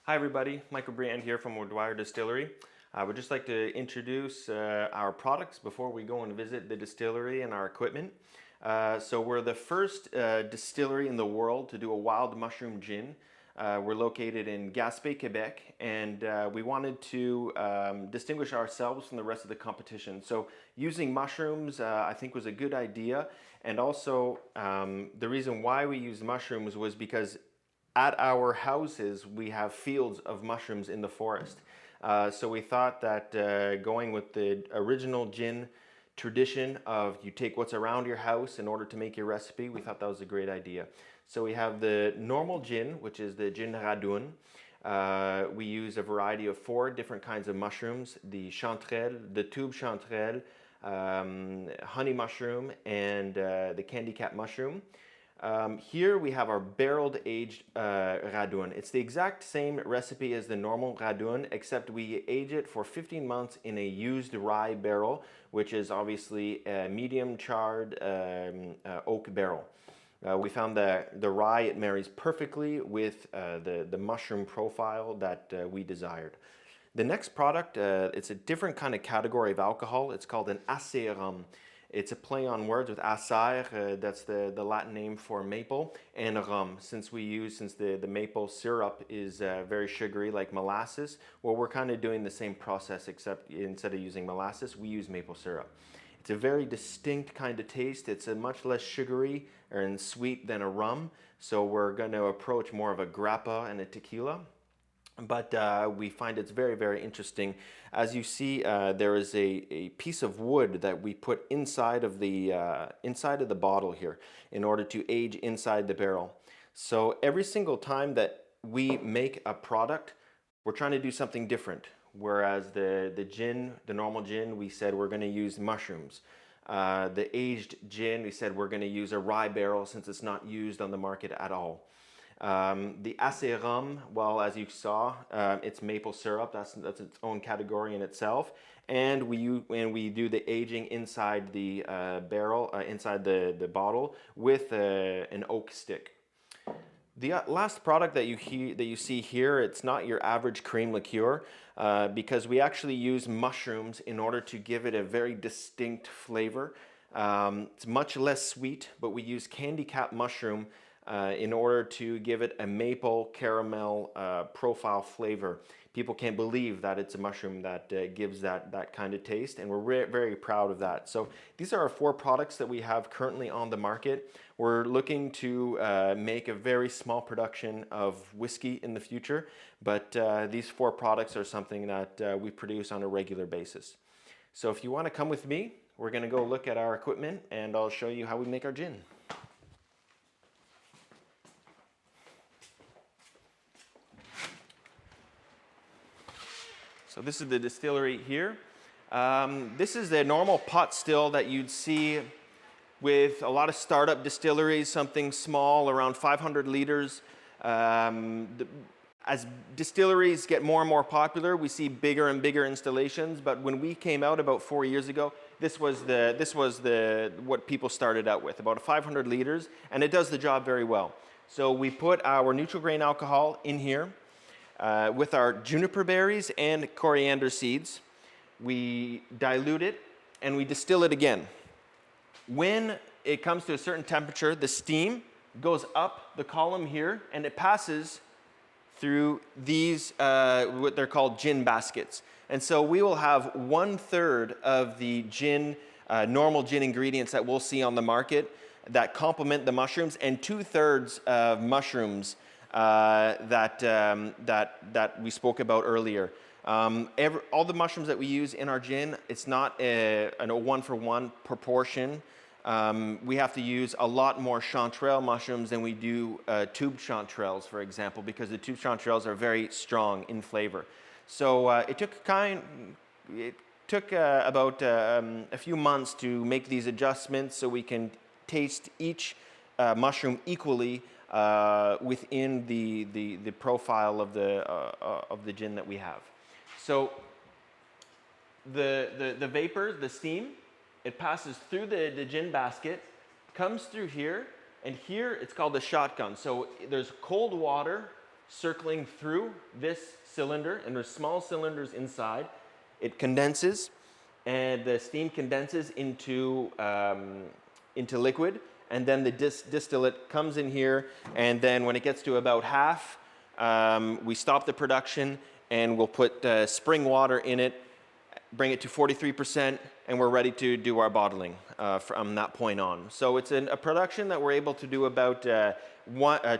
Hi everybody, Michael Briand here from Micro-Distillerie. I would just like to introduce our products before we go and visit the distillery and our equipment. So we're the first distillery in the world to do a wild mushroom gin. We're located in Gaspé, Quebec, and we wanted to distinguish ourselves from the rest of the competition. So using mushrooms I think was a good idea, and also the reason why we used mushrooms was because at our houses, we have fields of mushrooms in the forest. So we thought that going with the original gin tradition of you take what's around your house in order to make your recipe, we thought that was a great idea. So we have the normal gin, which is the gin radun. We use a variety of 4 different kinds of mushrooms: the chanterelle, the tube chanterelle, honey mushroom, and the candy cap mushroom. Here we have our barreled aged radun. It's the exact same recipe as the normal radun, except we age it for 15 months in a used rye barrel, which is obviously a medium charred oak barrel. We found that the rye, it marries perfectly with the mushroom profile that we desired. The next product, it's a different kind of category of alcohol. It's called an acérum. It's a play on words with acer, that's the Latin name for maple, and rum. Since the maple syrup is very sugary like molasses, well, we're kind of doing the same process, except instead of using molasses, we use maple syrup. It's a very distinct kind of taste. It's a much less sugary and sweet than a rum, so we're going to approach more of a grappa and a tequila. But we find it's very, very interesting. As you see, there is a piece of wood that we put inside of the bottle here in order to age inside the barrel. So every single time that we make a product, we're trying to do something different. Whereas the gin, the normal gin, we said we're going to use mushrooms. The aged gin, we said we're going to use a rye barrel since it's not used on the market at all. The acérum, well, as you saw, it's maple syrup. That's its own category in itself. And we do the aging inside the barrel, inside the bottle with an oak stick. The last product that you see here, it's not your average cream liqueur because we actually use mushrooms in order to give it a very distinct flavor. It's much less sweet, but we use candy cap mushroom in order to give it a maple caramel profile flavor. People can't believe that it's a mushroom that gives that kind of taste, and we're very proud of that. So these are our 4 products that we have currently on the market. We're looking to make a very small production of whiskey in the future, but these 4 products are something that we produce on a regular basis. So if you want to come with me, we're going to go look at our equipment, and I'll show you how we make our gin. So this is the distillery here. This is the normal pot still that you'd see with a lot of startup distilleries, something small, around 500 liters. As distilleries get more and more popular, we see bigger and bigger installations. But when we came out about 4 years ago, this was what people started out with, about 500 liters, and it does the job very well. So we put our neutral grain alcohol in here. With our juniper berries and coriander seeds. We dilute it and we distill it again. When it comes to a certain temperature, the steam goes up the column here and it passes through these, what they're called gin baskets. And so we will have 1/3 of the gin, normal gin ingredients that we'll see on the market that complement the mushrooms, and 2/3 of mushrooms that we spoke about earlier. All the mushrooms that we use in our gin, it's not a 1-for-1 proportion. We have to use a lot more chanterelle mushrooms than we do tube chanterelles, for example, because the tube chanterelles are very strong in flavor. So it took about a few months to make these adjustments so we can taste each mushroom equally within the profile of the gin that we have. So the vapor, the steam, it passes through the gin basket, comes through here, and here it's called the shotgun. So there's cold water circling through this cylinder, and there's small cylinders inside. It condenses, and the steam condenses into liquid, and then the distillate comes in here, and then when it gets to about half, we stop the production, and we'll put spring water in it, bring it to 43%, and we're ready to do our bottling from that point on. So it's a production that we're able to do about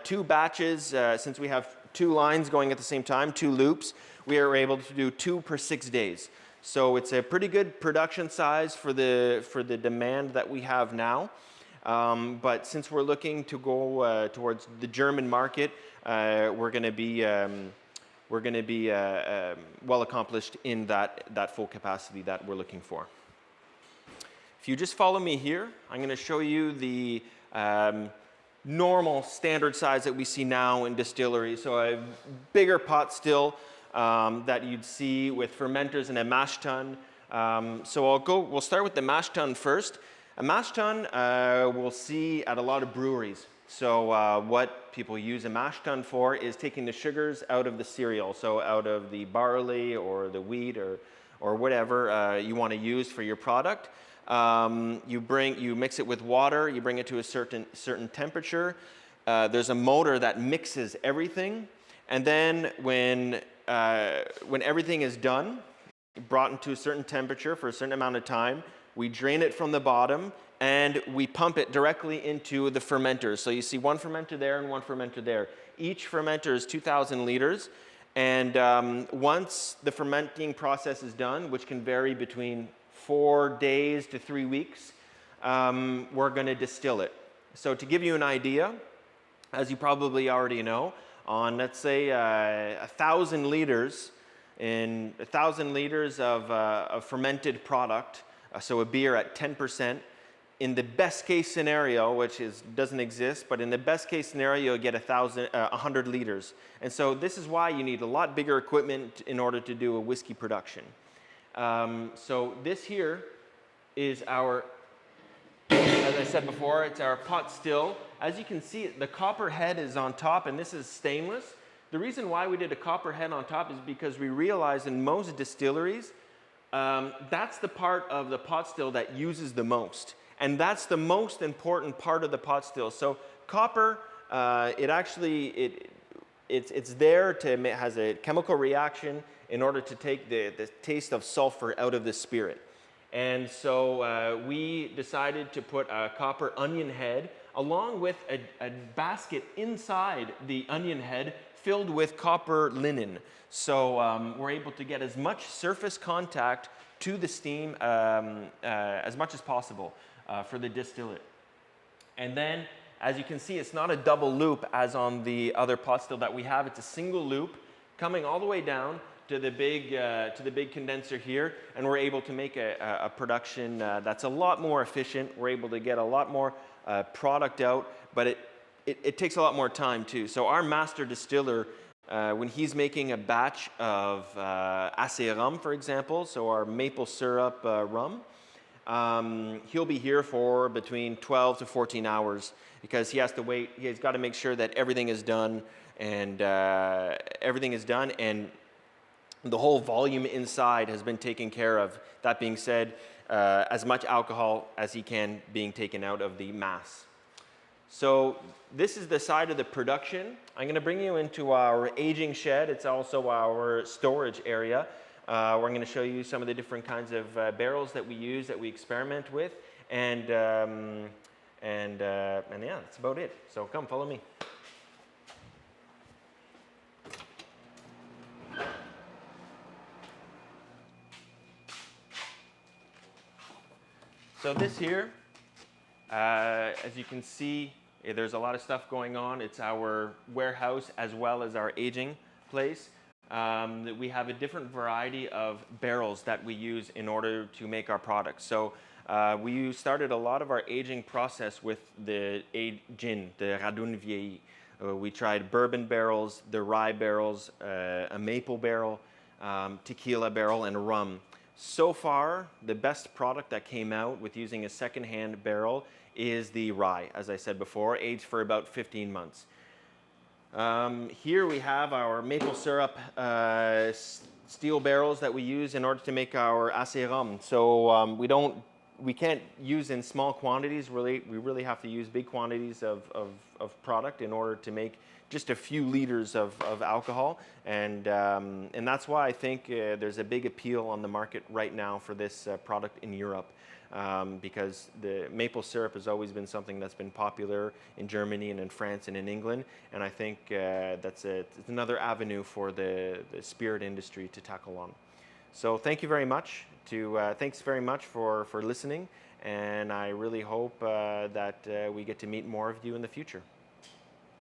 2 batches. Since we have 2 lines going at the same time, 2 loops, we are able to do 2 per 6 days. So it's a pretty good production size for the demand that we have now. But since we're looking to go towards the German market, we're going to be well accomplished in that full capacity that we're looking for. If you just follow me here, I'm going to show you the normal standard size that we see now in distilleries. So a bigger pot still that you'd see with fermenters and a mash tun. So we'll start with the mash tun first. A mash tun we'll see at a lot of breweries. So what people use a mash tun for is taking the sugars out of the cereal, so out of the barley or the wheat or whatever you want to use for your product. You mix it with water, you bring it to a certain temperature. There's a motor that mixes everything, and then when everything is done, brought into a certain temperature for a certain amount of time, we drain it from the bottom and we pump it directly into the fermenters. So you see one fermenter there and one fermenter there. Each fermenter is 2,000 liters, and once the fermenting process is done, which can vary between 4 days to 3 weeks, we're going to distill it. So to give you an idea, as you probably already know, on let's say 1,000 liters, in 1,000 liters of fermented product, so a beer at 10%, in the best case scenario, which doesn't exist, but in the best case scenario, you'll get 100 liters. And so this is why you need a lot bigger equipment in order to do a whiskey production. So this here is our, as I said before, it's our pot still. As you can see, the copper head is on top, and this is stainless. The reason why we did a copper head on top is because we realized in most distilleries, that's the part of the pot still that uses the most. And that's the most important part of the pot still. So copper, it's there to has a chemical reaction in order to take the taste of sulfur out of the spirit. And so we decided to put a copper onion head along with a basket inside the onion head filled with copper linen. So we're able to get as much surface contact to the steam as much as possible for the distillate. And then, as you can see, it's not a double loop as on the other pot still that we have. It's a single loop coming all the way down to the big condenser here, and we're able to make a production that's a lot more efficient. We're able to get a lot more product out, but it takes a lot more time too. So our master distiller, when he's making a batch of acé rum, for example, so our maple syrup rum, he'll be here for between 12 to 14 hours because he has to wait. He's got to make sure that everything is done, and the whole volume inside has been taken care of. That being said, as much alcohol as he can being taken out of the mass. So this is the side of the production. I'm going to bring you into our aging shed. It's also our storage area. Where I'm going to show you some of the different kinds of barrels that we use, that we experiment with, and yeah, that's about it. So come, follow me. So this here, as you can see, there's a lot of stuff going on. It's our warehouse as well as our aging place. We have a different variety of barrels that we use in order to make our products. So we started a lot of our aging process with the gin, the Radun Vieilli. We tried bourbon barrels, the rye barrels, a maple barrel, tequila barrel, and rum. So far, the best product that came out with using a second-hand barrel is the rye, as I said before, aged for about 15 months. Here we have our maple syrup steel barrels that we use in order to make our acé rum. So we can't use in small quantities. Really, we really have to use big quantities of product in order to make just a few liters of alcohol, and that's why I think there's a big appeal on the market right now for this product in Europe. Because the maple syrup has always been something that's been popular in Germany and in France and in England, and I think it's another avenue for the spirit industry to tackle on. So thank you very much. Thanks very much for listening, and I really hope that we get to meet more of you in the future.